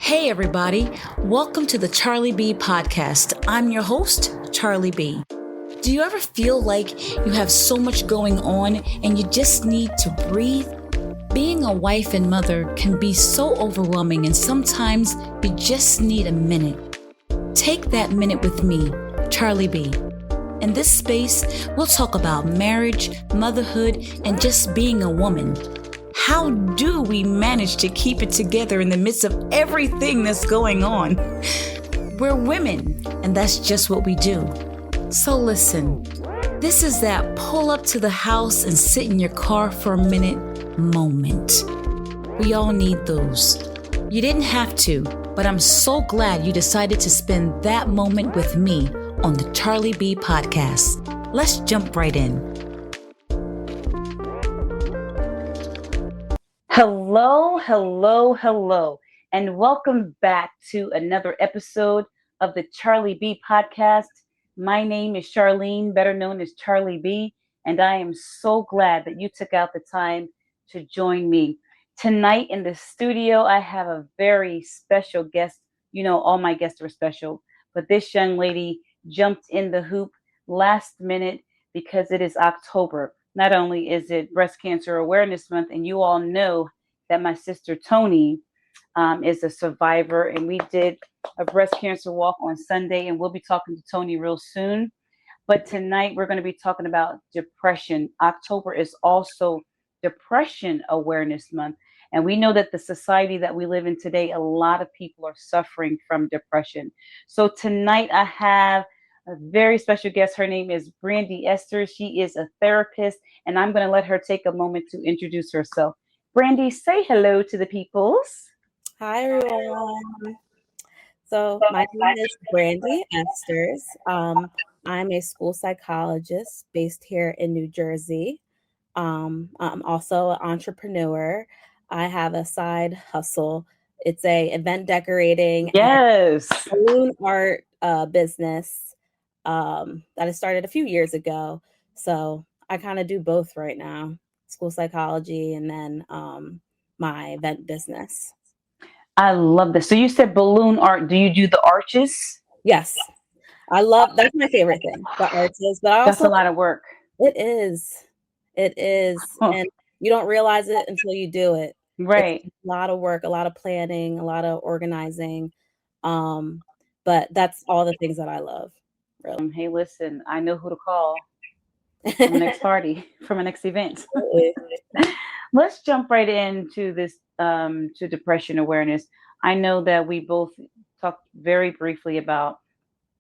Hey, everybody. Welcome to the Charlie B podcast. I'm your host, Charlie B. Do you ever feel like you have so much going on and you just need to breathe? Being a wife and mother can be so overwhelming, and sometimes you just need a minute. Take that minute with me, Charlie B. In this space, we'll talk about marriage, motherhood, and just being a woman. How do we manage to keep it together in the midst of everything that's going on? We're women, and that's just what we do. So listen, this is that pull up to the house and sit in your car for a minute moment. We all need those. You didn't have to, but I'm so glad you decided to spend that moment with me on the Charlie B podcast. Let's jump right in. Hello, and welcome back to another episode of the Charlie B podcast. My name is Charlene, better known as Charlie B, and I am so glad that you took out the time to join me. Tonight in the studio, I have a very special guest. You know, all my guests are special, but this young lady jumped in the hoop last minute because it is October. Not only is it Breast Cancer Awareness Month, and you all know that my sister Tony is a survivor, and we did a breast cancer walk on Sunday, and we'll be talking to Tony real soon. But tonight we're going to be talking about depression. October is also Depression Awareness Month, and we know that the society that we live in today, a lot of people are suffering from depression. So tonight I have a very special guest. Her name is Brandi Esters. She is a therapist, and I'm going to let her take a moment to introduce herself. Brandi, say hello to the peoples. Hi, everyone. So my name is Brandi Esters. I'm a school psychologist based here in New Jersey. I'm also an entrepreneur. I have a side hustle. It's a event decorating and balloon art business that I started a few years ago. So I kind of do both right now, school psychology and then my event business. I love this. So you said balloon art. Do you do the arches? Yes. That's my favorite thing, the arches. But that's a lot of work. It is. And you don't realize it until you do it. Right. It's a lot of work, a lot of planning, a lot of organizing. But that's all the things that I love. Really. Hey, listen, I know who to call for my next party, for my next event. Let's jump right into this, to depression awareness. I know that we both talked very briefly about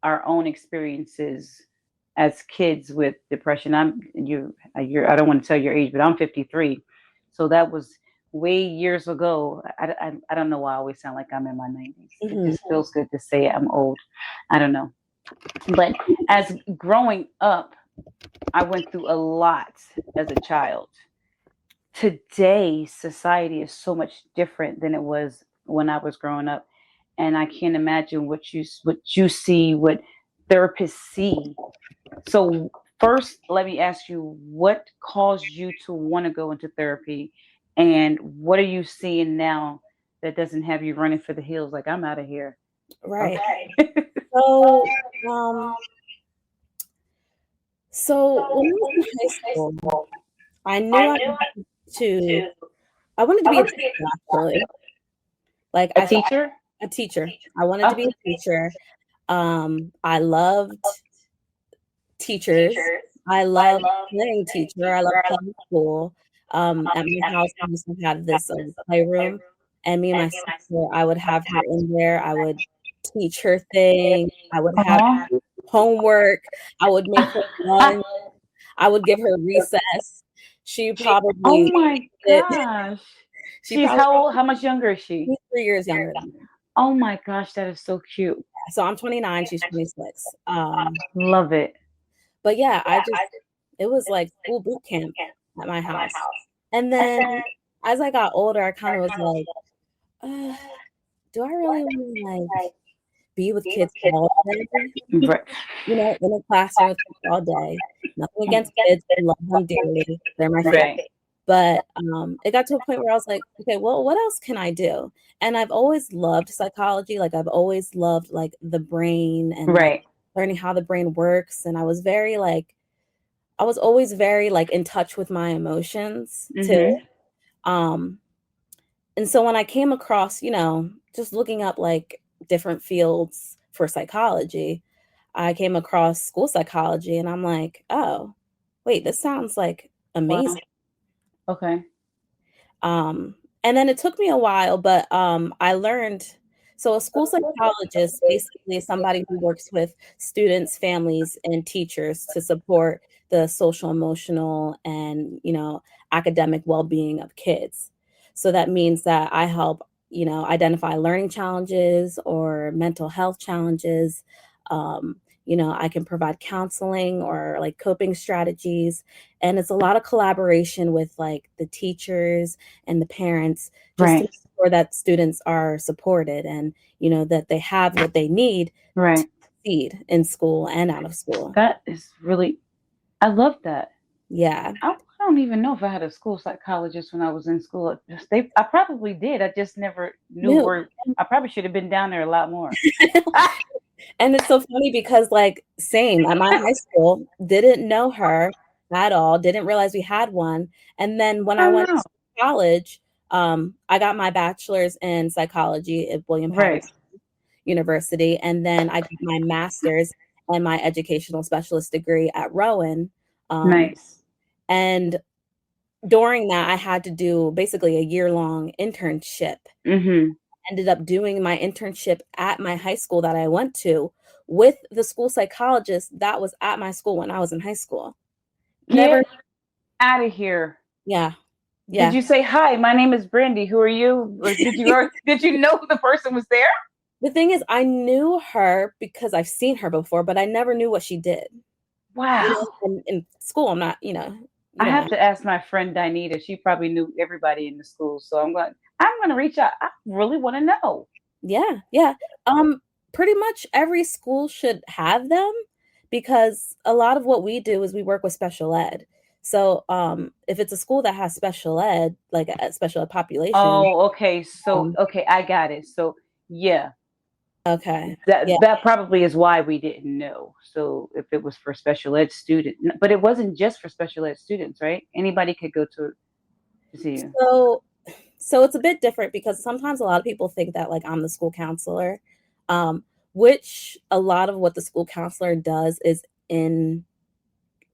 our own experiences as kids with depression. I don't want to tell your age, but I'm 53. So that was way years ago. I don't know why I always sound like I'm in my 90s. Mm-hmm. It just feels good to say I'm old. I don't know. But as growing up, I went through a lot as a child. Today, society is so much different than it was when I was growing up. And I can't imagine what you see, what therapists see. So first, let me ask you, what caused you to want to go into therapy? And what are you seeing now that doesn't have you running for the hills like, I'm out of here? Right. Okay. So when I was in high school, I knew I wanted to be a teacher, actually. Like a teacher? A teacher. I wanted to be a teacher. I loved teachers. I loved playing teacher. I loved playing school. At my house, we used to have this playroom, and me and my sister, I would have her in there. I would teach her things. I would have homework. I would make her lunch. I would give her recess. She probably. Oh my gosh! She's how old? How much younger is she? She's 3 years younger than me. Oh my gosh, that is so cute. So I'm 29. She's 26. Love it. But yeah, it was like school boot camp at my house. And then as I got older, I kind of was like, do I really want to like be with kids all day? Right. You know, in a classroom with kids all day. Nothing against kids. I love them dearly. They're my family. But it got to a point where I was like, okay, well, what else can I do? And I've always loved psychology. Like I've always loved like the brain and like Right. learning how the brain works. And I was always very like in touch with my emotions too. Mm-hmm. Um, and so when I came across, just looking up like different fields for psychology, I came across school psychology and I'm like, oh, wait, this sounds like Wow. amazing. Okay. And then it took me a while, but I learned. So a school psychologist basically is somebody who works with students, families, and teachers to support the social, emotional, and academic well-being of kids. So that means that I help identify learning challenges or mental health challenges. I can provide counseling or like coping strategies, and it's a lot of collaboration with like the teachers and the parents just to Right. make sure that students are supported and that they have what they need to Right. succeed in school and out of school. That is really, I love that. Yeah. I don't even know if I had a school psychologist when I was in school. I probably did. I just never knew No. where. I probably should have been down there a lot more. And it's so funny because like same at my high school, didn't know her at all, didn't realize we had one. And then when I Oh went no. to college, I got my bachelor's in psychology at William Right. Paterson University, and then I got my master's and my educational specialist degree at Rowan. Nice. And during that, I had to do basically a year-long internship. Mm-hmm. Ended up doing my internship at my high school that I went to with the school psychologist that was at my school when I was in high school. Get Never, out of here. yeah, Did yeah. you say hi? My name is Brandi. Who are you? Or did you know the person was there? The thing is, I knew her because I've seen her before, but I never knew what she did. Wow. In school, I'm not, I you don't have know. to ask my friend Dinita. She probably knew everybody in the school. So I'm going to reach out. I really want to know. Yeah, yeah. Pretty much every school should have them because a lot of what we do is we work with special ed. So, if it's a school that has special ed, like a special ed population, Oh, okay. So, um, okay, I got it. So, yeah, okay, yeah. that probably is why we didn't know. So, if it was for special ed student, but it wasn't just for special ed students, right? Anybody could go to see you. So, so it's a bit different because sometimes a lot of people think that like I'm the school counselor, um, which a lot of what the school counselor does is in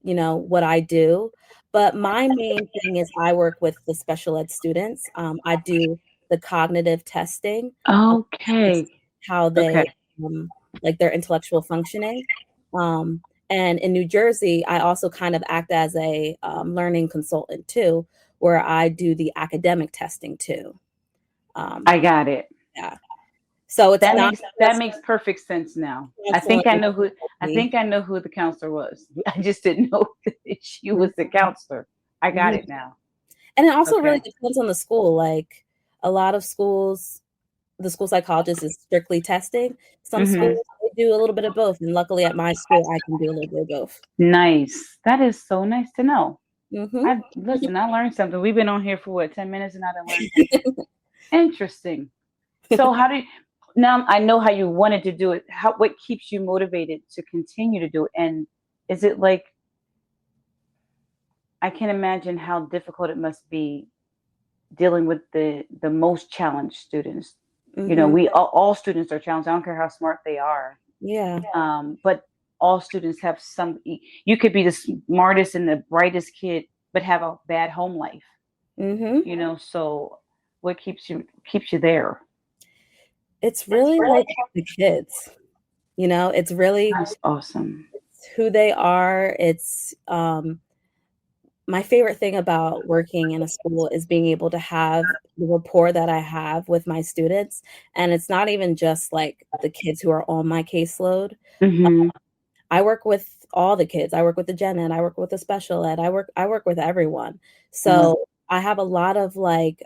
what I do. But my main thing is I work with the special ed students. I do the cognitive testing, Okay. how Okay. they like their intellectual functioning. Um, and in New Jersey, I also kind of act as a learning consultant too, where I do the academic testing too. I Um, got it. yeah. So it's not That just makes perfect sense now. counseling. I think I know who the counselor was. I just didn't know that she was the counselor. I got Mhm. it now. And it also really Okay. depends on the school. Like a lot of schools, the school psychologist is strictly testing. Some Hmm. schools they do a little bit of both, and luckily at my school, I can do a little bit of both. Nice. That is so nice to know. Hmm. I listen. I learned something. We've been on here for what 10 minutes, and I done learned something interesting. So how do you, now? I know how you wanted to do it. What keeps you motivated to continue to do it? And is it like I can imagine how difficult it must be dealing with the most challenged students. Hmm. We all students are challenged. I don't care how smart they are. Yeah. But all students have some. You could be the smartest and the brightest kid, but have a bad home life. Hmm. So what keeps you there? It's really like the kids. It's really That's awesome. who they are. It's my favorite thing about working in a school is being able to have the rapport that I have with my students. And it's not even just like the kids who are on my caseload. Hmm. I work with all the kids. I work with the gen ed. I work with the special ed. I work with everyone. Wow. So I have a lot of like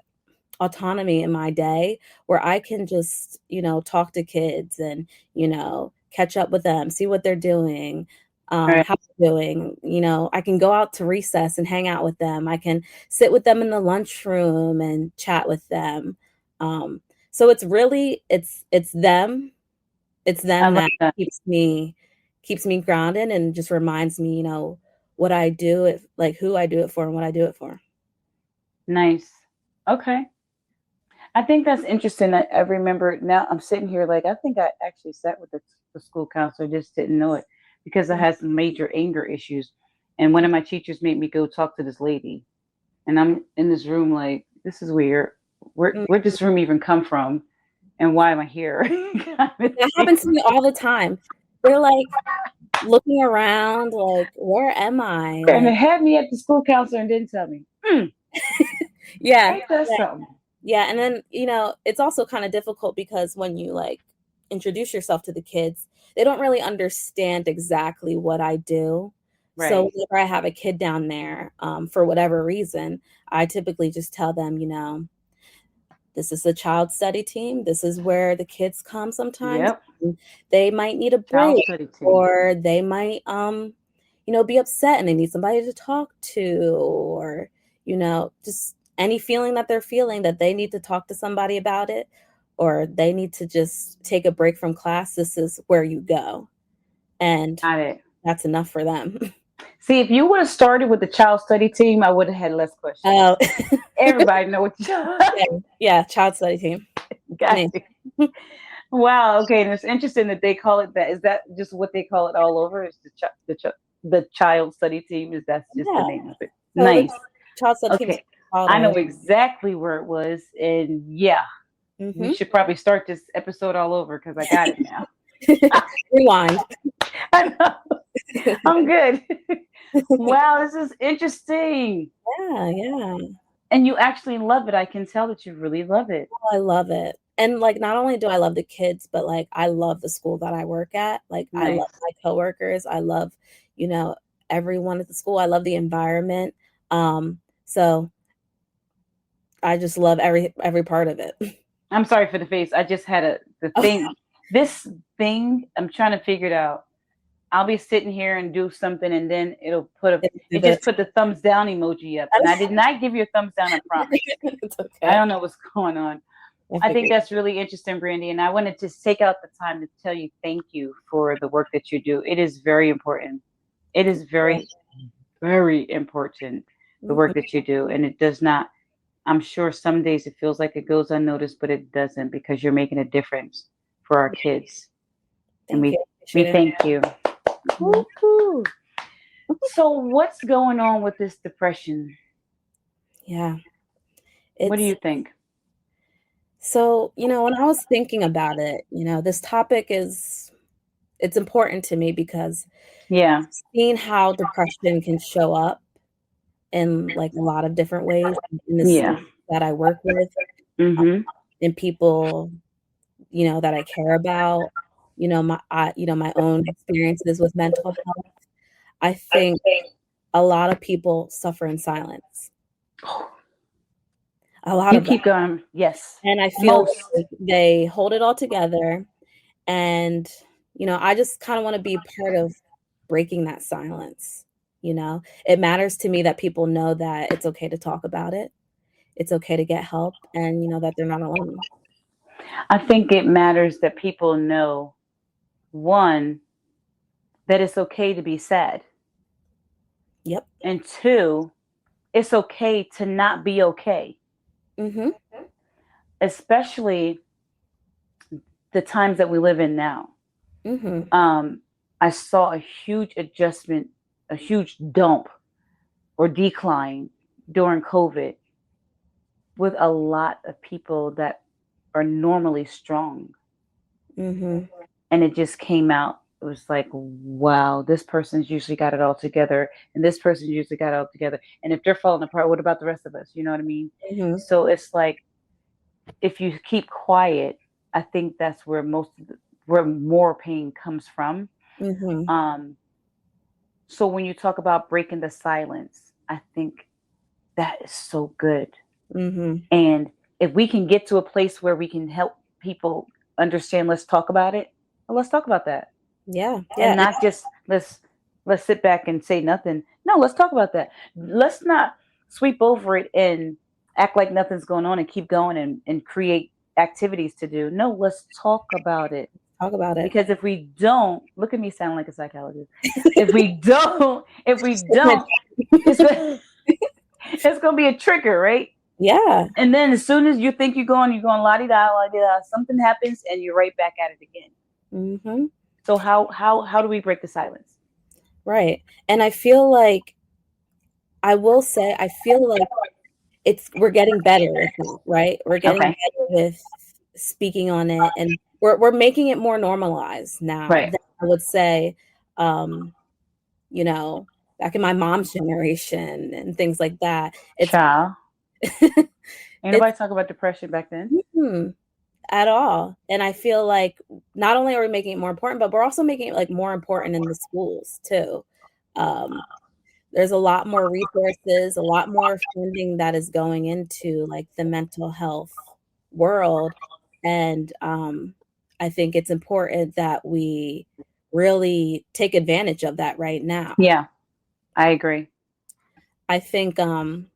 autonomy in my day where I can just, talk to kids and, catch up with them, see what they're doing. Right. How they're doing. I can go out to recess and hang out with them. I can sit with them in the lunchroom and chat with them. So it's really it's them. It's I them love that that. keeps me grounded and just reminds me, what I do it like who I do it for and what I do it for. Nice. Okay. I think that's interesting. I remember now I'm sitting here like I think I actually sat with the school counselor, just didn't know it because I had some major anger issues. And one of my teachers made me go talk to this lady. And I'm in this room like, this is weird. Where'd this room even come from? And why am I here? Kind of That thing. happens to me all the time. They're like looking around, like, where am I? And it Like, had me at the school counselor and didn't tell me. yeah, Ain't that something? yeah. And then, it's also kind of difficult because when you like introduce yourself to the kids, they don't really understand exactly what I do. So Right. whenever I have a kid down there, for whatever reason, I typically just tell them, this is the child study team. This is where the kids come sometimes. Yep. They might need a Child break, study team. or they might be upset and they need somebody to talk to, or just any feeling that they're feeling that they need to talk to somebody about it, or they need to just take a break from class. This is where you go. And Got it. that's enough for them. See, if you would have started with the child study team, I would have had less questions. Oh, Everybody know what you yeah, child study team. got Me. you. Wow. Okay, and it's interesting that they call it that. Is that just what they call it all over? Is the child study team? Is that's just the Yeah. name of it? So the Nice. child study team is Okay, called I know all. exactly where it was, and yeah, we Mm-hmm. should probably start this episode all over because I got it now. Rewind. I know. I'm good. Wow, this is interesting. Yeah, yeah. And you actually love it. I can tell that you really love it. Oh, I love it. And like not only do I love the kids, but like I love the school that I work at. Like I love Nice. my coworkers. I love, you know, everyone at the school. I love the environment. So I just love every part of it. I'm sorry for the face. I just had the thing. This thing, I'm trying to figure it out. I'll be sitting here and do something, and then it just put the thumbs down emoji up. And I did not give you a thumbs down, I promise. It's I okay. don't know what's going on. I I think figured. that's really interesting, Brandi. And I wanted to take out the time to tell you thank you for the work that you do. It is very important. It is very, very important, the work Mhm. that you do. And it does not, I'm sure some days it feels like it goes unnoticed, but it doesn't because you're making a difference for our kids. And Thank you. we Appreciate it. thank you. Mhm. Woo-hoo. So what's going on with this depression? Yeah. What do It's you think? so, when I was thinking about it, this topic it's important to me because Yeah. seeing how depression can show up in like a lot of different ways in the Yeah. space that I work with, um, Mm-hmm. and people, that I care about, my own experiences with mental health. I think a lot of people suffer in silence. A lot You of them. keep going. Yes. And I feel Most. like they hold it all together. And, I just kind of want to be part of breaking that silence. It matters to me that people know that it's okay to talk about it. It's okay to get help, and that they're not alone. I think it matters that people know, one, that it's okay to be sad. Yep. And two, it's okay to not be okay, Mhm. especially the times that we live in now. Mhm. Um, I saw a huge adjustment, a huge dump or decline during COVID with a lot of people that are normally strong. Mhm. And it just came out. It was like, wow, this person's usually got it all together, and this person usually got it all together. And if they're falling apart, what about the rest of us? You know what I mean? Mhm. So it's like, if you keep quiet, I think that's where where more pain comes from. Mhm. Um, so when you talk about breaking the silence, I think that is so good. Mhm. And if we can get to a place where we can help people understand, let's talk about it. Well, let's talk about that, Yeah. and Yeah. not just let's. let's sit back and say nothing. No, let's talk about that. Let's not sweep over it and act like nothing's going on and keep going and create activities to do. No, let's talk about it. Talk about it. Because if we don't, look at me sounding like a psychologist. If we don't, it's it's gonna be a trigger, right? Yeah. And then as soon as you think you're going la-di-da, something happens and you're right back at it again. Mm-hmm. So how do we break the silence? Right. And I feel like, I feel like we're getting better with that, right? We're getting Okay. better with speaking on it, and we're making it more normalized now. Right. Than I would say, you know, back in my mom's generation and things like that. Child. Ain't nobody talk about depression back then. At all. And I feel like not only are we making it more important, but we're also making it like more important in the schools too. There's a lot more resources, a lot more funding that is going into like the mental health world. And I think it's important that we really take advantage of that right now. Yeah, I agree. I think, when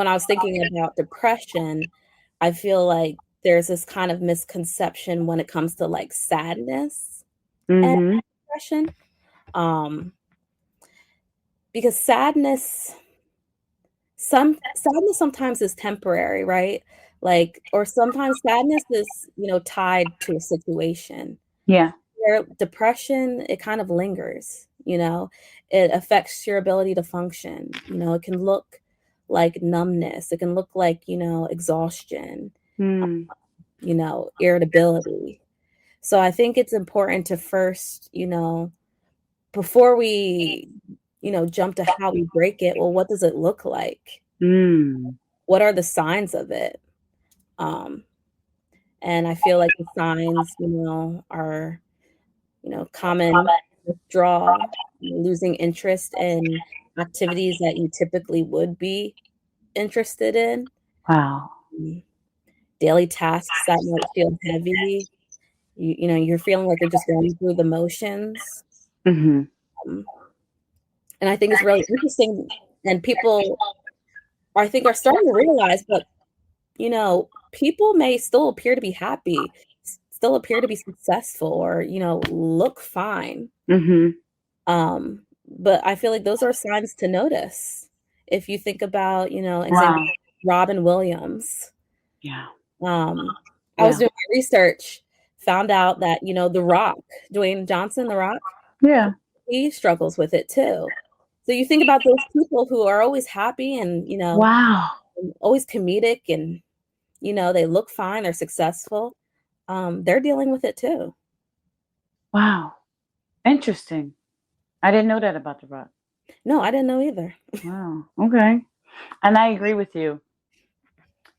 I was thinking about depression, I feel like there's this kind of misconception when it comes to like sadness and depression. Because sadness sometimes is temporary, right? Like, or sometimes sadness is, tied to a situation. Yeah. Where depression, it kind of lingers, it affects your ability to function. It can look like numbness. It can look like, exhaustion, irritability. So I think it's important to first, before we, jump to how we break it, well, what does it look like? What are the signs of it? And I feel like the signs, are, common withdrawal, losing interest in activities that you typically would be interested in. Wow. Daily tasks that might feel heavy. You're feeling like you're just going through the motions. And I think it's really interesting, and people, I think, are starting to realize, but people may still appear to be happy, still appear to be successful, or look fine. But I feel like those are signs to notice. If you think about, example, Robin Williams. Yeah. I was doing my research, found out that, The Rock, Dwayne Johnson, The Rock, yeah, he struggles with it too. So you think about those people who are always happy and, wow, always comedic, and, they look fine, they're successful. They're dealing with it too. Wow. Interesting. I didn't know that about The Rock. No, I didn't know either. Wow. Okay. And I agree with you.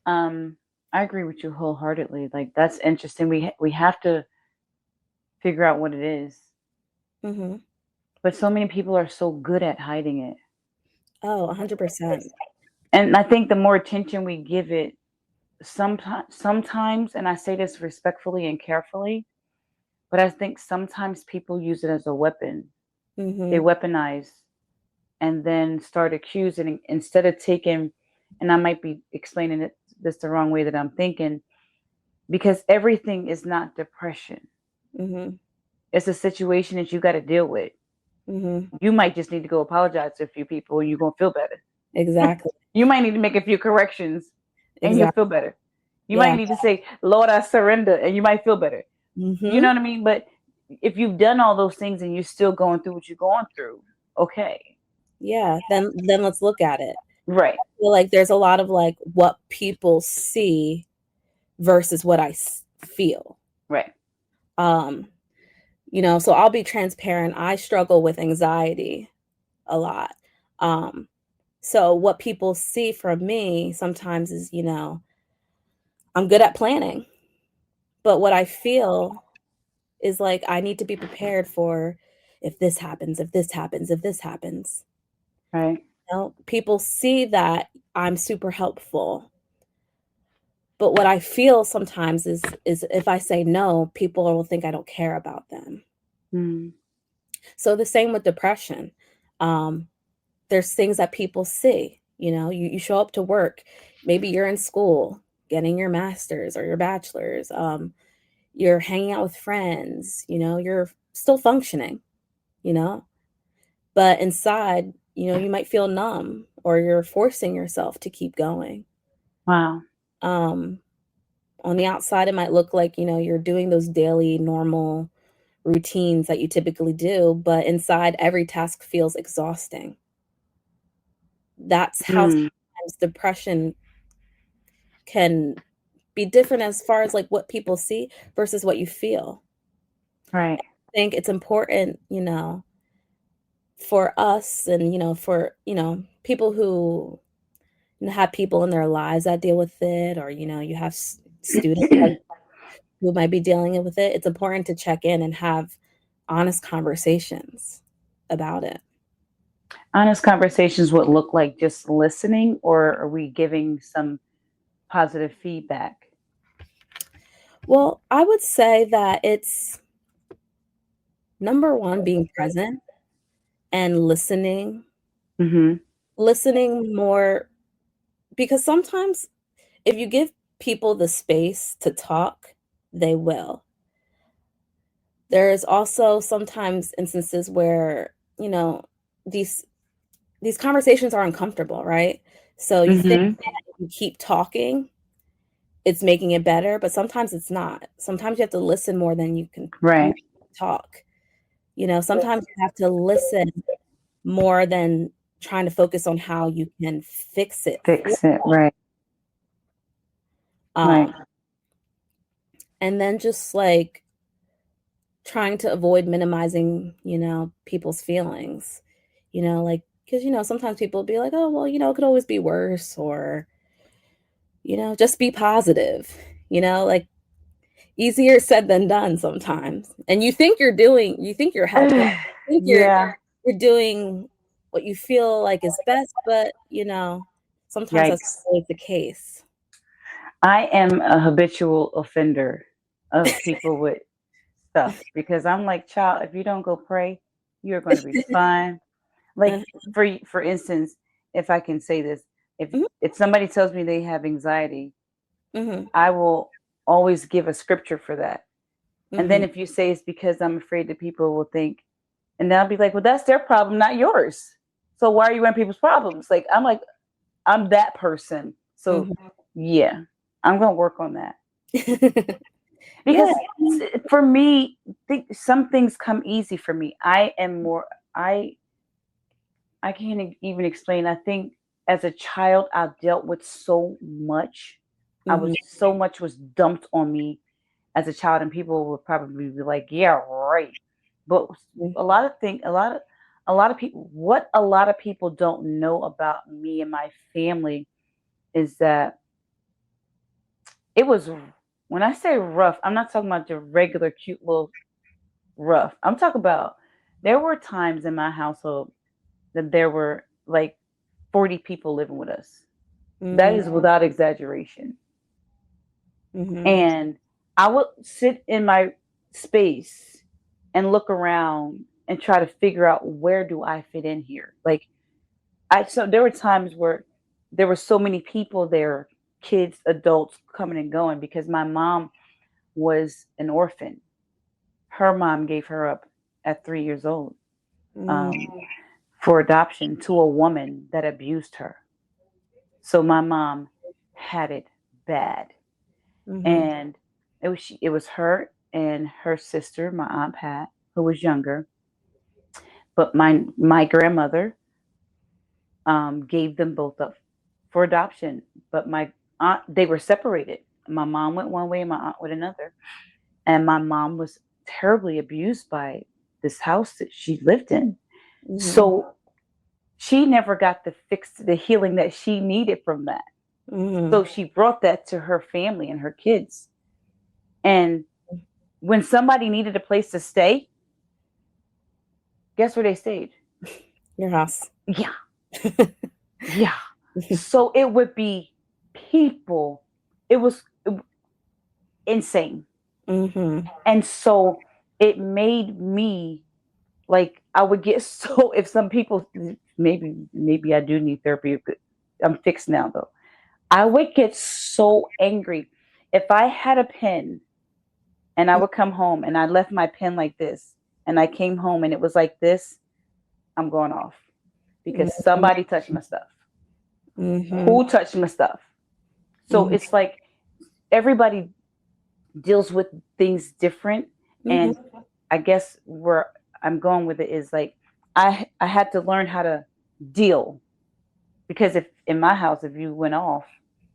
I agree with you wholeheartedly. Like, that's interesting. We have to figure out what it is. But so many people are so good at hiding it. Oh, 100%. And I think the more attention we give it, sometimes, and I say this respectfully and carefully, but I think sometimes people use it as a weapon. They weaponize and then start accusing instead of taking, and I might be explaining this the wrong way that I'm thinking, because everything is not depression. It's a situation that you got to deal with. You might just need to go apologize to a few people and you're going to feel better. Exactly. You might need to make a few corrections and you'll feel better. You might need to say, Lord, I surrender, and you might feel better. You know what I mean? But if you've done all those things and you're still going through what you're going through, okay. Yeah, then let's look at it. Right. I feel like there's a lot of like what people see versus what I feel. Right. So I'll be transparent. I struggle with anxiety a lot. So what people see from me sometimes is, I'm good at planning, but what I feel is like I need to be prepared for if this happens, if this happens, if this happens. Right. People see that I'm super helpful. But what I feel sometimes is if I say no, people will think I don't care about them. So the same with depression. There's things that people see. You show up to work. Maybe you're in school getting your master's or your bachelor's. You're hanging out with friends. You're still functioning. You know, but inside, you might feel numb or you're forcing yourself to keep going. Wow. On the outside, it might look like, you're doing those daily normal routines that you typically do, but inside, every task feels exhausting. That's how Mm, sometimes depression can be different as far as like what people see versus what you feel. right. I think it's important, for us and, for, people who have people in their lives that deal with it, or, you have students who might be dealing with it. It's important to check in and have honest conversations about it. Honest conversations would look like just listening, or are we giving some positive feedback? Well, I would say that it's number one, being present and listening, Mm-hmm. listening more, because sometimes if you give people the space to talk, they will. There is also sometimes instances where, these these conversations are uncomfortable, right? So you think Mm-hmm. that if you keep talking, it's making it better, but sometimes it's not. Sometimes you have to listen more than you can Right. talk. Sometimes you have to listen more than trying to focus on how you can fix it for Fix it. Right. Right. um and then just like trying to avoid minimizing, people's feelings. Like, because sometimes people be like, oh well, it could always be worse, or just be positive. Like, easier said than done sometimes. And you think you're helping. You think Yeah. you're doing what you feel like is best, but sometimes that's Yikes. not always the case. I am a habitual offender of people with stuff because I'm like, child, if you don't go pray, you're going to be fine. Like for instance, if I can say this, Mhm, if somebody tells me they have anxiety, mhm, I will always give a scripture for that. And then mhm, if you say it's because I'm afraid that people will think, and then I'll be like, well, that's their problem, not yours. So why are you in people's problems? Like, I'm that person. So mhm. yeah, I'm gonna work on that Yeah. because for me, some things come easy for me. I am more. I can't even explain. I think as a child, I dealt with so much. Mhm, So much was dumped on me as a child, and people would probably be like, "Yeah, right." But mhm, a lot of things, a lot of people, what a lot of people don't know about me and my family is that it was. When I say rough, I'm not talking about the regular cute little rough. I'm talking about there were times in my household that there were like 40 people living with us. That mhm, is without exaggeration. mhm, And I would sit in my space and look around and try to figure out where do I fit in here. So there were times where there were so many people there, kids, adults coming and going because my mom was an orphan. Her mom gave her up at 3 years old mhm, um, for adoption to a woman that abused her. So my mom had it bad, mhm, and it was her and her sister, my aunt Pat, who was younger. But my grandmother gave them both up for adoption. But my aunt, they were separated. My mom went one way, and my aunt went another. And my mom was terribly abused by this house that she lived in. mhm, So she never got the healing that she needed from that. mhm. So she brought that to her family and her kids. And when somebody needed a place to stay, guess where they stayed? Your house. Yeah, yeah. So it would be people. It was insane. Mhm, And so it made me like I would get so, if some people, maybe I do need therapy. I'm fixed now though. I would get so angry if I had a pen and I would come home and I left my pen like this and I came home and it was like this. I'm going off because somebody touched my stuff. Who touched my stuff? So it's like everybody deals with things different. And I guess where I'm going with it is like I had to learn how to deal, because if in my house, if you went off,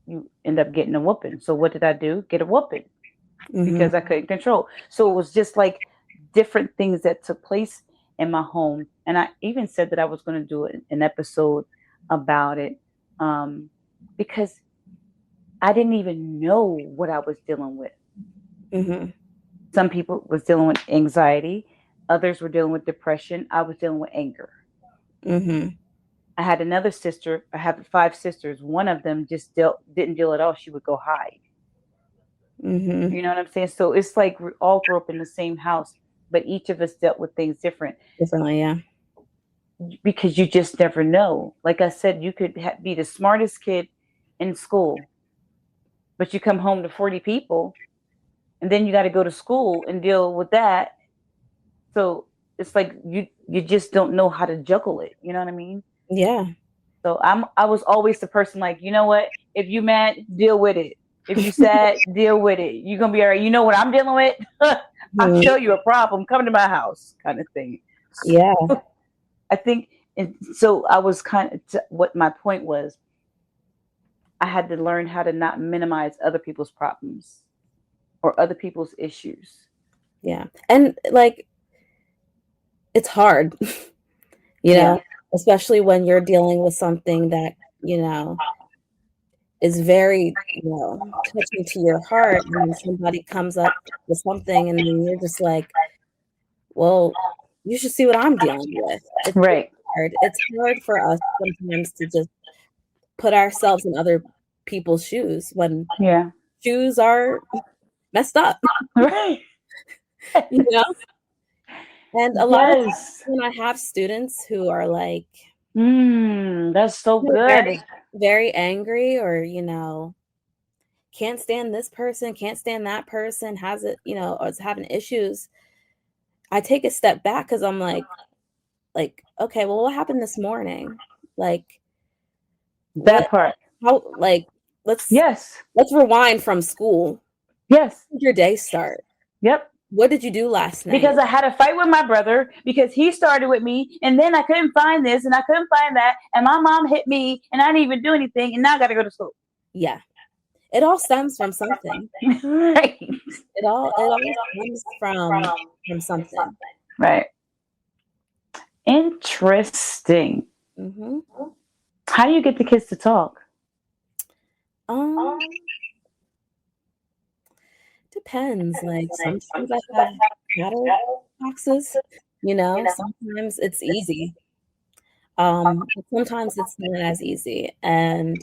you end up getting a whooping. So what did I do? Get a whooping because I couldn't control. So it was just like different things that took place in my home. And I even said that I was going to do an episode about it, because I didn't even know what I was dealing with. Some people was dealing with anxiety. Others were dealing with depression. I was dealing with anger. I had another sister. I have 5 sisters. One of them just didn't deal at all. She would go hide. You know what I'm saying? So it's like we all grew up in the same house, but each of us dealt with things differently, yeah. Because you just never know. Like I said, you could be the smartest kid in school, but you come home to 40 people, and then you got to go to school and deal with that. So it's like you just don't know how to juggle it. You know what I mean? Yeah. So I was always the person like, you know what? If you mad, deal with it. If you sad, deal with it. You're gonna be all right. You know what I'm dealing with? I'll show you a problem. Come to my house, kind of thing. Yeah. I think, and so I was kind of, what my point was, I had to learn how to not minimize other people's problems or other people's issues. Yeah. And like, it's hard, you know, especially when you're dealing with something that, you know, is very, you know, touching to your heart, and then somebody comes up with something and then you're just like, well, you should see what I'm dealing with. It's Right. hard. It's hard for us sometimes to just put ourselves in other people's shoes when shoes are messed up. Right. You know? And a lot of times when I have students who are like, that's so good. Very, very angry, or, you know, can't stand this person, can't stand that person, has it, you know, or is having issues. I take a step back because I'm like, okay, well, what happened this morning? Like that part. How, like, let's rewind from school. Yes. How did your day start? Yep. What did you do last night? Because I had a fight with my brother because he started with me, and then I couldn't find this and I couldn't find that, and my mom hit me and I didn't even do anything, and now I got to go to school. Yeah. It all stems from something. Right. It all stems from something. Right. Interesting. How do you get the kids to talk? Depends. Like, sometimes I have battle boxes, you know, sometimes it's easy. But sometimes it's not as easy. And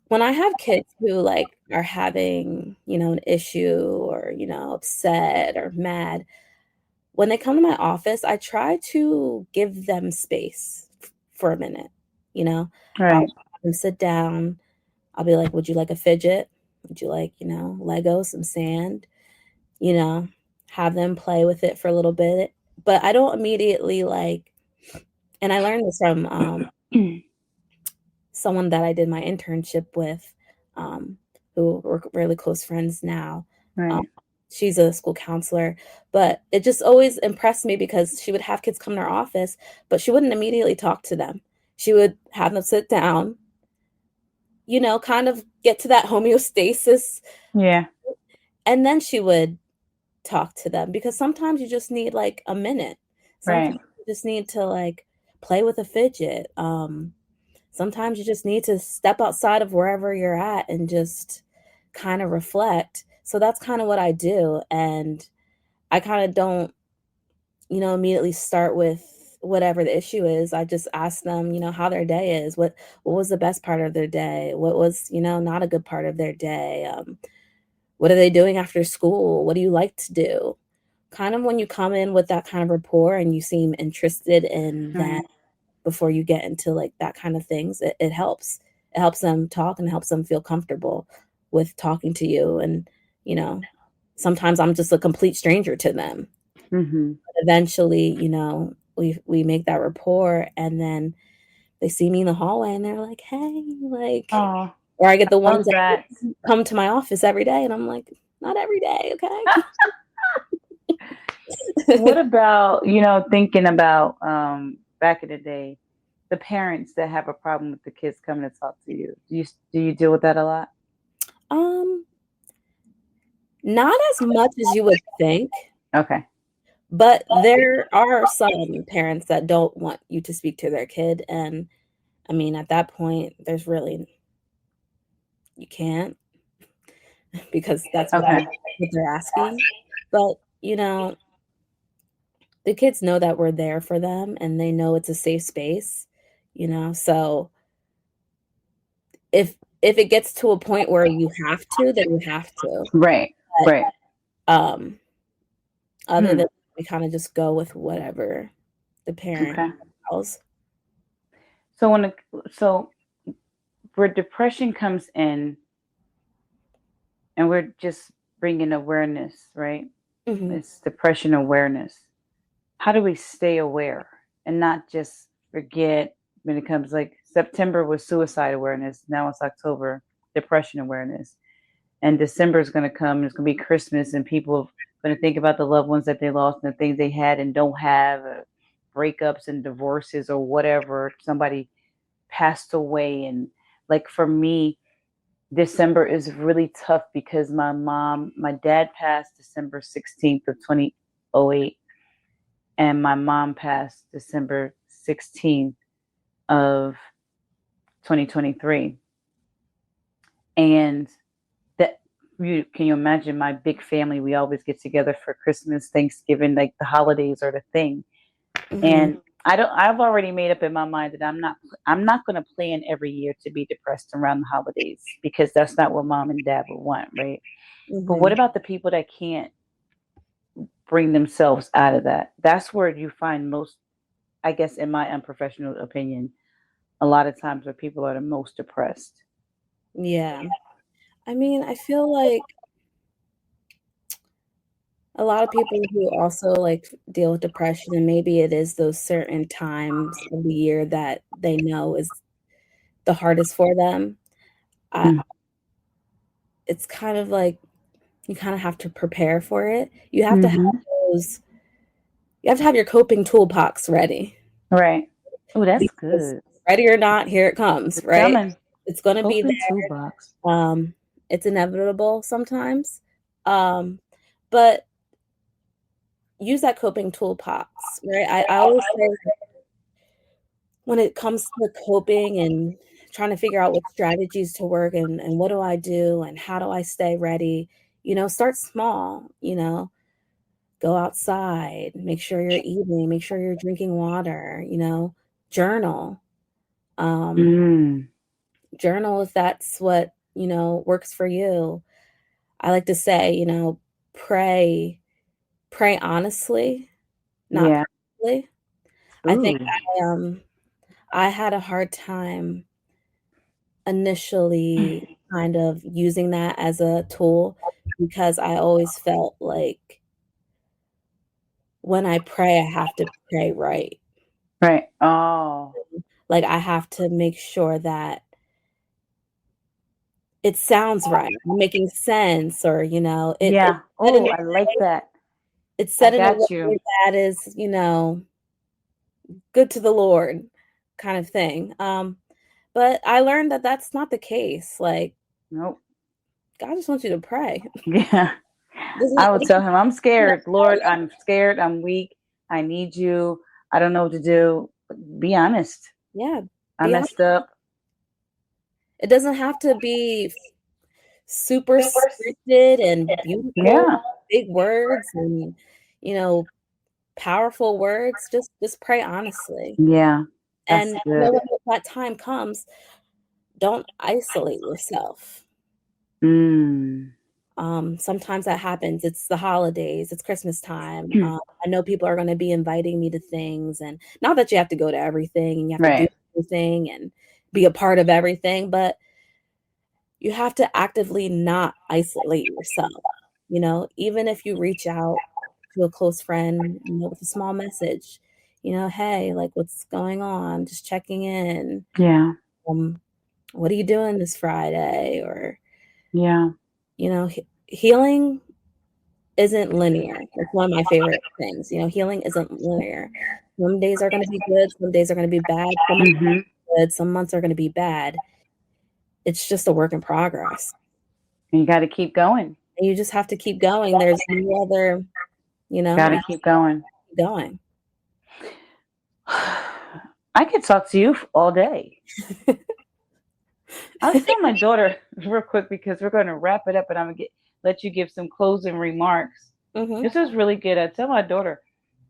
when I have kids who like are having, you know, an issue or, you know, upset or mad, when they come to my office, I try to give them space for a minute, you know. Right. I'll have them sit down. I'll be like, would you like a fidget? Would you like, you know, Lego, some sand? You know, have them play with it for a little bit. But I don't immediately like, and I learned this from someone that I did my internship with, who we're really close friends now. Right. She's a school counselor, but it just always impressed me because she would have kids come to her office, but she wouldn't immediately talk to them. She would have them sit down, you know, kind of get to that homeostasis. Yeah. And then she would talk to them, because sometimes you just need like a minute. Sometimes you just need to like play with a fidget. Sometimes you just need to step outside of wherever you're at and just kind of reflect. So that's kind of what I do. And I kind of don't, you know, immediately start with whatever the issue is. I just ask them, you know, how their day is. What was the best part of their day? What was, you know, not a good part of their day? What are they doing after school? What do you like to do? kind of when you come in with that kind of rapport and you seem interested in that before you get into like that kind of things, it helps. It helps them talk and helps them feel comfortable with talking to you. And, you know, sometimes I'm just a complete stranger to them. Mm-hmm. But eventually, you know, we make that rapport, and then they see me in the hallway and they're like, hey, like, Oh, or I get the ones love that that. come to my office every day, and I'm like, not every day, What okay? about, thinking about back in the day, the parents that have a problem with the kids coming to talk to you? Do you deal with that a lot? um, Not as much as you would think, Okay. but there are some parents that don't want you to speak to their kid, and I mean, at that point, there's really you can't because that's what Okay. they're asking. But, you know, the kids know that we're there for them and they know it's a safe space, you know. So if it gets to a point where you have to, then you have to. Right. But Right. um other Hmm. than we kind of just go with whatever the parent Okay. allows. So where depression comes in, and we're just bringing awareness, right? Mhm. It's depression awareness. How do we stay aware and not just forget when it comes, like September was suicide awareness, now it's October, depression awareness, and December is going to come and it's going to be Christmas, and people are going to think about the loved ones that they lost and the things they had and don't have, breakups and divorces or whatever, somebody passed away. And like for me, December is really tough because my dad passed December 16th of 2008, and my mom passed December 16th of 2023. And that, can you imagine my big family? We always get together for Christmas, Thanksgiving, like the holidays are the thing. Mhm. And I've already made up in my mind that I'm not going to plan every year to be depressed around the holidays, because that's not what mom and dad would want, right? But what Mhm. about the people that can't bring themselves out of that? That's where you find most, I guess, in my unprofessional opinion, a lot of times where people are the most depressed. Yeah. I mean, I feel like a lot of people who also like deal with depression, and maybe it is those certain times of the year that they know is the hardest for them. I, it's kind of like you kind of have to prepare for it. You have to have Mm-hmm. those, you have to have your coping toolbox ready Right. Oh, that's because good. ready or not, here it comes, It's right? coming. It's going to be Coping there. toolbox. It's inevitable sometimes. Um, but use that coping toolbox, right? I always say when it comes to coping and trying to figure out what strategies to work and what do I do and how do I stay ready, you know, start small, you know, go outside, make sure you're eating, make sure you're drinking water, you know, journal. Um, Mm. Journal if that's what, you know, works for you. I like to say, you know, pray, pray honestly, not Yeah. perfectly. I think Ooh. I had a hard time initially kind of using that as a tool because I always felt like when I pray, I have to pray right. Right. Oh. Like I have to make sure that it sounds right, making sense, or you know, Yeah. said in Oh, a I like that. it's I said in a got you. way that is, you know, good to the Lord kind of thing. But I learned that that's not the case. Like Nope. God just wants you to pray. Yeah. Doesn't I would tell him, I'm yeah, scared. Lord, I'm scared. I'm weak. I need you. I don't know what to do. Be honest. yeah, I be honest. messed up. It doesn't have to be super scripted and beautiful, Yeah. big words and, you know, powerful words. Just pray honestly. Yeah. That's And you know good. when that time comes, don't isolate yourself. Mm. Sometimes that happens. It's the holidays, it's Christmas time. I know people are going to be inviting me to things, and not that you have to go to everything and you have to do Right. everything and be a part of everything, but you have to actively not isolate yourself. Even if you reach out to a close friend, with a small message, hey, like, what's going on? Just checking in. Yeah. Um, what are you doing this Friday? Or, Yeah. healing isn't linear. That's one of my favorite things. Healing isn't linear. Some days are going to be good. Some days are going to be bad. Some months are Mm-hmm. good. Some months are going to be bad. It's just a work in progress. You got to keep going. And you just have to keep going. There's no other, Got to you keep going. keep going. I could talk to you all day. I'll tell my daughter real quick because we're going to wrap it up, and I'm gonna let you give some closing remarks. Mm-hmm. This is really good. I tell my daughter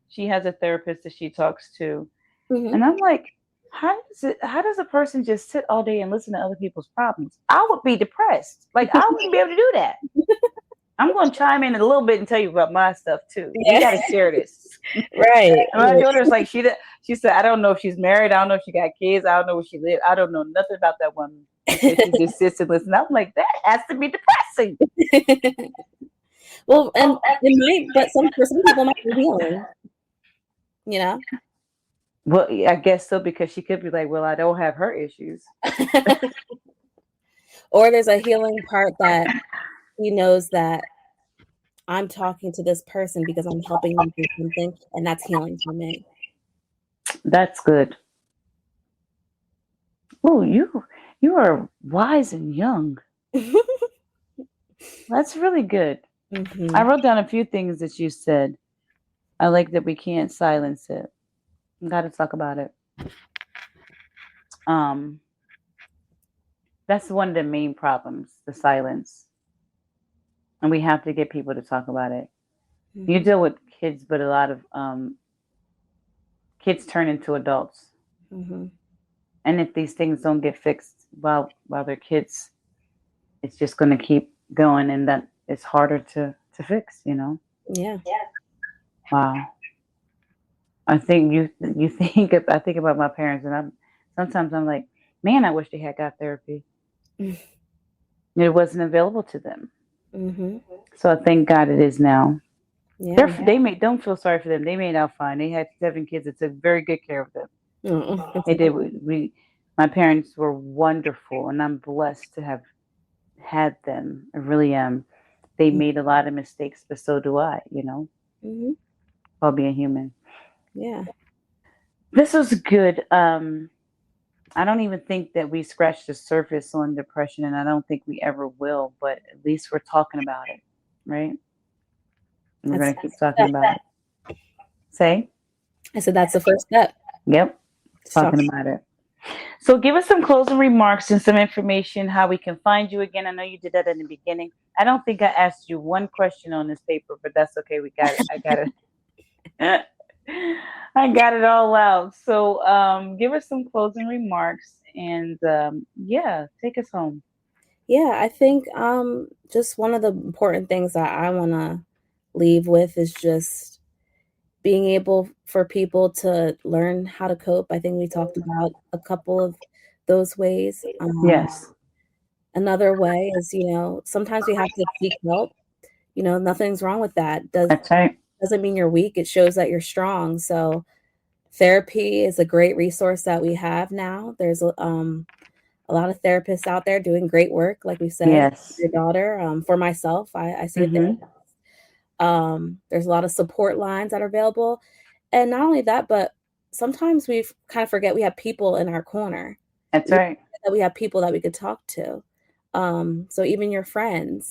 she has a therapist that she talks to, Mm-hmm. and I'm like, how does a person just sit all day and listen to other people's problems? I would be depressed. Like, I wouldn't be able to do that. I'm going to chime in a little bit and tell you about my stuff too. We got to share this. Right. And my daughter's like, she said, I don't know if she's married. I don't know if she got kids. I don't know where she lives. I don't know nothing about that woman. She said she just sits and listens. I'm like, that has to be depressing. Well, and it might, but for some people might be healing. Well, I guess so, because she could be like, well, I don't have her issues. Or there's a healing part that he knows that I'm talking to this person because I'm helping them do something, and that's healing for me. That's good. Oh, you are wise and young. That's really good. Mm-hmm. I wrote down a few things that you said. I like that we can't silence it. We got to talk about it. That's one of the main problems, the silence. And we have to get people to talk about it. Mm-hmm. You deal with kids, but a lot of kids turn into adults. Mm-hmm. And if these things don't get fixed while they're kids, it's just going to keep going, and that it's harder to fix. Yeah. Wow. I think you think I think about my parents, and sometimes I'm like, man, I wish they had got therapy. It wasn't available to them. Mm-hmm. So I thank God it is now. Yeah. Don't feel sorry for them. They made out fine. They had 7 kids that took very good care of them. Mm-hmm. They did. My parents were wonderful, and I'm blessed to have had them. I really am. They made a lot of mistakes, but so do I. Mm-hmm. While being human. Yeah. This was good. I don't even think that we scratched the surface on depression, and I don't think we ever will. But at least we're talking about it, right? We're going to keep talking about it. Say? I said that's the first step. Yep. Talking about it. So give us some closing remarks and some information how we can find you again. I know you did that in the beginning. I don't think I asked you one question on this paper, but that's okay. We got it. I got it. I got it all out. So give us some closing remarks, and yeah, take us home. Yeah, I think just one of the important things that I want to leave with is just being able for people to learn how to cope. I think we talked about a couple of those ways. Yes. Another way is, sometimes we have to seek help. Nothing's wrong with that. That's right. Doesn't mean you're weak. It shows that you're strong. So therapy is a great resource that we have now. There's a lot of therapists out there doing great work, like we said. Yes. Your daughter. For myself, I see a therapist. There's a lot of support lines that are available. And not only that, but sometimes we kind of forget we have people in our corner. That's right. That we have people that we could talk to. So even your friends.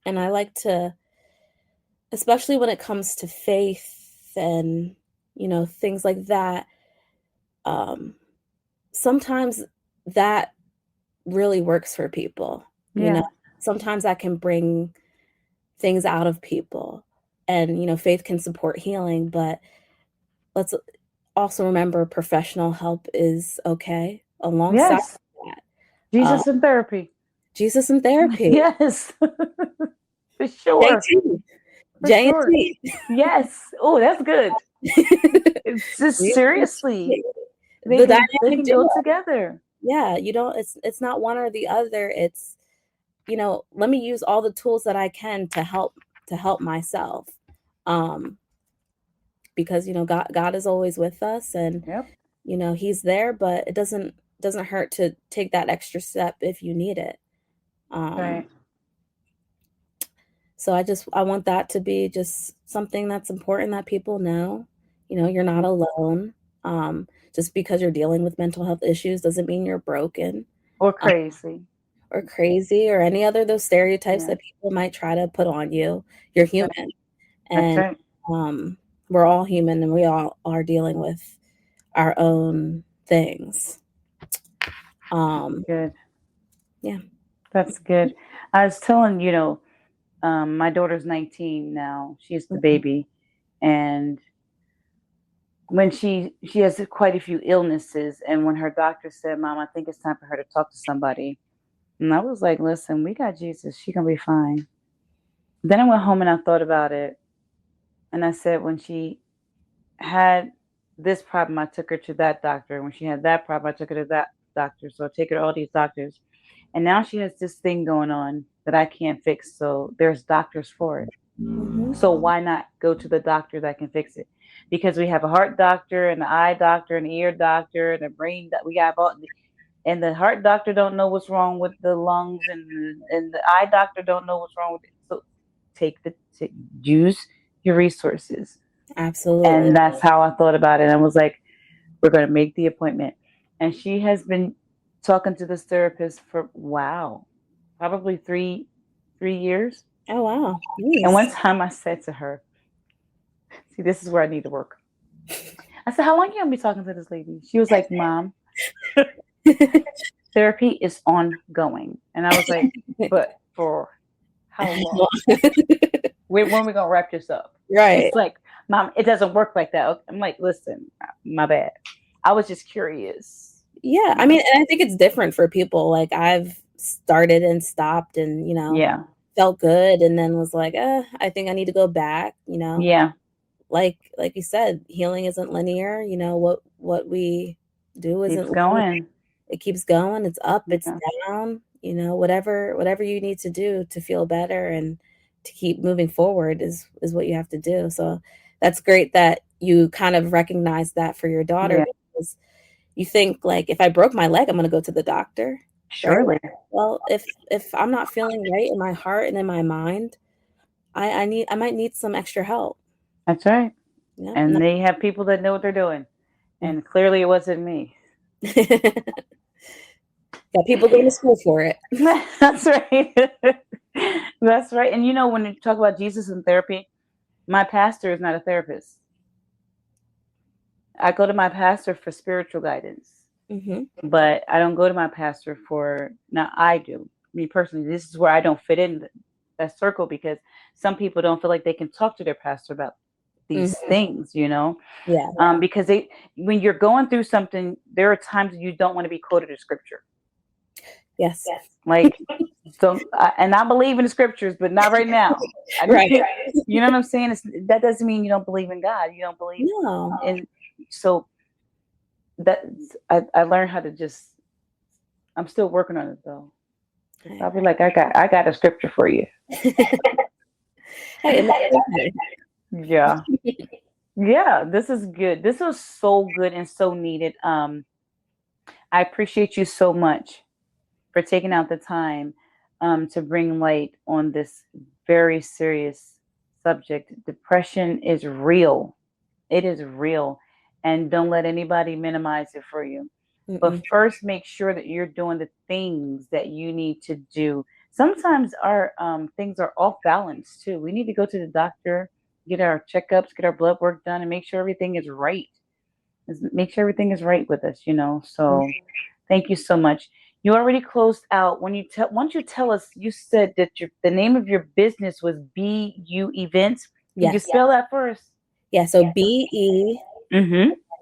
And I like to, especially when it comes to faith and, things like that, sometimes that really works for people. Yeah. Sometimes that can bring things out of people. And, faith can support healing, but let's also remember professional help is okay alongside Yes. that. Jesus in therapy. Jesus in therapy. Yes. For sure. JT. For sure. J&T. Yes. Oh, that's good. It's just seriously. The They dynamic can go duo. together. Yeah, you don't, it's not one or the other. It's, let me use all the tools that I can to help myself. Because God is always with us, and Yep. he's there, but it doesn't hurt to take that extra step if you need it. Right. So I want that to be just something that's important that people know. You're not alone. Just because you're dealing with mental health issues doesn't mean you're broken, Or um, crazy. or crazy, or any other those stereotypes Yeah. that people might try to put on you. You're Right. human, That's and right. we're all human, and we all are dealing with our own things. Good. Yeah. That's good. I was telling, my daughter's 19 now. She's the Mhm. baby. And when she has quite a few illnesses, and when her doctor said, Mom, I think it's time for her to talk to somebody. And I was like, listen, we got Jesus. She gonna be fine. Then I went home and I thought about it. And I said, when she had this problem, I took her to that doctor. When she had that problem, I took her to that doctor. So I take her to all these doctors. And now she has this thing going on that I can't fix. So there's doctors for it. Mhm. So why not go to the doctor that can fix it? Because we have a heart doctor and an eye doctor and an ear doctor and a brain that we have all, and the heart doctor don't know what's wrong with the lungs, and the eye doctor don't know what's wrong with it. So use your resources. Absolutely. And that's how I thought about it. I was like, we're going to make the appointment. And she has been talking to this therapist for, wow, probably three years. Oh, wow. And one Nice. time I said to her, see, this is where I need to work. I said, how long you gonna be talking to this lady? She was like, Mom, therapy is ongoing. And I was like, but for how long? When are we gonna wrap this up? Right. She's like, Mom, it doesn't work like that. I'm like, listen, my bad. I was just curious. Yeah, I mean, and I think it's different for people. Like, I've started and stopped and, Yeah. felt good, and then was like, I think I need to go back, Yeah. Like you said, healing isn't linear. What we do Keeps isn't linear. going. It keeps going. It's up, it's Yeah. down, whatever you need to do to feel better and to keep moving forward is what you have to do. So that's great that you kind of recognize that for your daughter, Yeah. because you think, like, if I broke my leg, I'm going to go to the doctor, right? Surely. Well, if I'm not feeling right in my heart and in my mind, I might need some extra help. That's right. Yeah. And they have people that know what they're doing. And clearly it wasn't me. Got people going to school for it. That's right. That's right. And when you talk about Jesus and therapy, my pastor is not a therapist. I go to my pastor for spiritual guidance, but I don't go to my pastor for, now I do. Me personally, this is where I don't fit in that circle, because some people don't feel like they can talk to their pastor about these things, Yeah. because when you're going through something, there are times you don't want to be quoted a scripture. Yes. Like, so, and I believe in the scriptures, but not right now. Right. You know what I'm saying? That doesn't mean you don't believe in God. You don't believe No. in. So that I learned how to just. I'm still working on it though. I'll be like, I got a scripture for you. Hey, and that's okay. Yeah, yeah. This is good. This was so good and so needed. I appreciate you so much for taking out the time to bring light on this very serious subject. Depression is real. It is real. And don't let anybody minimize it for you. But first, make sure that you're doing the things that you need to do. Sometimes our things are off balance too. We need to go to the doctor, get our checkups, get our blood work done, and make sure everything is right. Make sure everything is right with us, So thank you so much. You already closed out. Once you tell us, you said that the name of your business was BU Events. Can you Yes. spell that for us? Yeah. So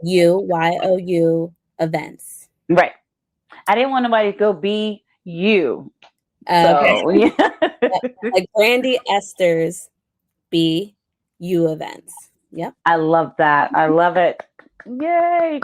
BEUYOU events. Right. I didn't want nobody to go be you. So, yeah. Like Brandi Esters BU events. Yep. I love that. I love it. Yay.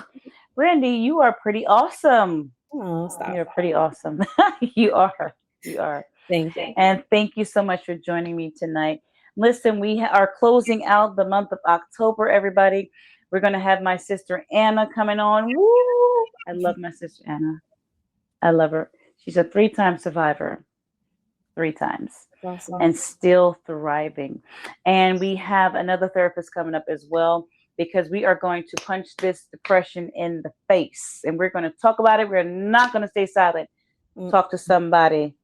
Brandi, you are pretty awesome. Oh, stop. You're pretty awesome. You are. You are. Thank you. And thank you so much for joining me tonight. Listen, we are closing out the month of October, everybody. We're going to have my sister Anna coming on. Woo! I love my sister Anna. I love her. She's a 3-time survivor. 3 times. Awesome. And still thriving. And we have another therapist coming up as well, because we are going to punch this depression in the face. And we're going to talk about it. We're not going to stay silent. Talk to somebody.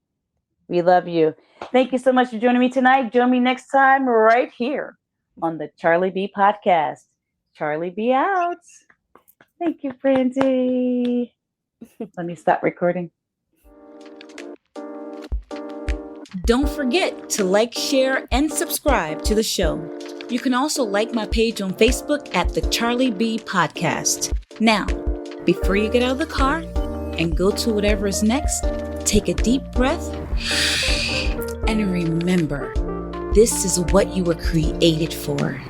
We love you. Thank you so much for joining me tonight. Join me next time right here on the Charlie B podcast. Charlie B out. Thank you, Brandi. Let me stop recording. Don't forget to like, share, and subscribe to the show. You can also like my page on Facebook at the Charlie B Podcast. Now, before you get out of the car and go to whatever is next, take a deep breath and remember, this is what you were created for.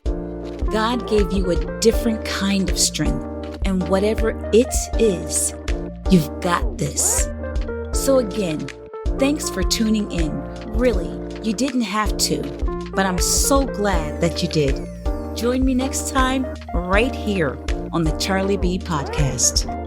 God gave you a different kind of strength, and whatever it is, you've got this. So again, thanks for tuning in. Really, you didn't have to, but I'm so glad that you did. Join me next time right here on the Charlie B Podcast.